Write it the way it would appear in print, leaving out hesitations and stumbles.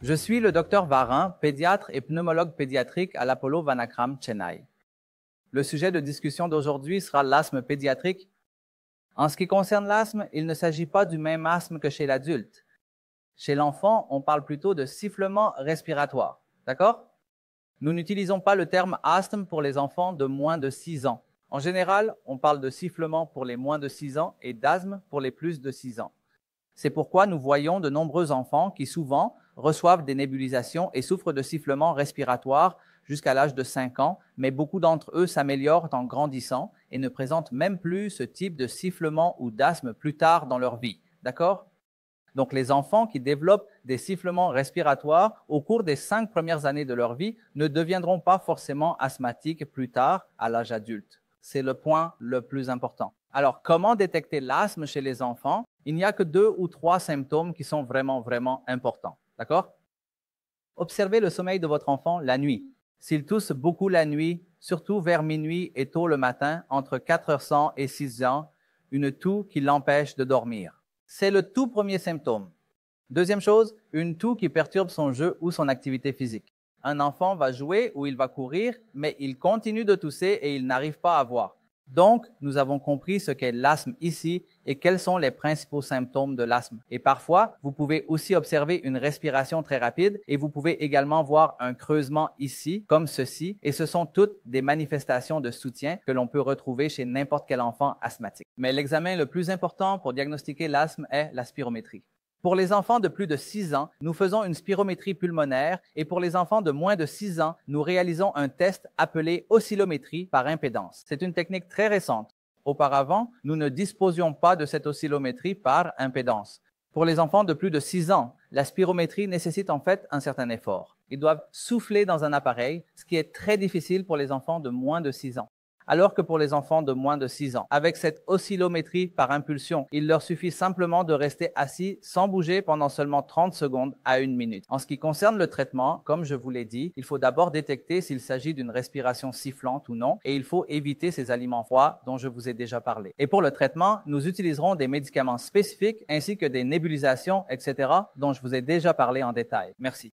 Je suis le docteur Varin, pédiatre et pneumologue pédiatrique à l'Apollo Vanakram, Chennai. Le sujet de discussion d'aujourd'hui sera l'asthme pédiatrique. En ce qui concerne l'asthme, il ne s'agit pas du même asthme que chez l'adulte. Chez l'enfant, on parle plutôt de sifflement respiratoire. D'accord? Nous n'utilisons pas le terme asthme pour les enfants de moins de 6 ans. En général, on parle de sifflement pour les moins de 6 ans et d'asthme pour les plus de 6 ans. C'est pourquoi nous voyons de nombreux enfants qui souvent reçoivent des nébulisations et souffrent de sifflements respiratoires jusqu'à l'âge de 5 ans, mais beaucoup d'entre eux s'améliorent en grandissant et ne présentent même plus ce type de sifflement ou d'asthme plus tard dans leur vie. D'accord? Donc, les enfants qui développent des sifflements respiratoires au cours des 5 premières années de leur vie ne deviendront pas forcément asthmatiques plus tard à l'âge adulte. C'est le point le plus important. Alors, comment détecter l'asthme chez les enfants? Il n'y a que 2 ou 3 symptômes qui sont vraiment importants. D'accord? Observez le sommeil de votre enfant la nuit. S'il tousse beaucoup la nuit, surtout vers minuit et tôt le matin, entre 4h100 et 6h, une toux qui l'empêche de dormir. C'est le tout premier symptôme. Deuxième chose, une toux qui perturbe son jeu ou son activité physique. Un enfant va jouer ou il va courir, mais il continue de tousser et il n'arrive pas à voir. Donc, nous avons compris ce qu'est l'asthme ici et quels sont les principaux symptômes de l'asthme. Et parfois, vous pouvez aussi observer une respiration très rapide et vous pouvez également voir un creusement ici, comme ceci, et ce sont toutes des manifestations de soutien que l'on peut retrouver chez n'importe quel enfant asthmatique. Mais l'examen le plus important pour diagnostiquer l'asthme est la spirométrie. Pour les enfants de plus de 6 ans, nous faisons une spirométrie pulmonaire et pour les enfants de moins de 6 ans, nous réalisons un test appelé oscillométrie par impédance. C'est une technique très récente. Auparavant, nous ne disposions pas de cette oscillométrie par impédance. Pour les enfants de plus de 6 ans, la spirométrie nécessite en fait un certain effort. Ils doivent souffler dans un appareil, ce qui est très difficile pour les enfants de moins de 6 ans. Alors que pour les enfants de moins de 6 ans, avec cette oscillométrie par impulsion, il leur suffit simplement de rester assis sans bouger pendant seulement 30 secondes à 1 minute. En ce qui concerne le traitement, comme je vous l'ai dit, il faut d'abord détecter s'il s'agit d'une respiration sifflante ou non et il faut éviter ces aliments froids dont je vous ai déjà parlé. Et pour le traitement, nous utiliserons des médicaments spécifiques ainsi que des nébulisations, etc., dont je vous ai déjà parlé en détail. Merci.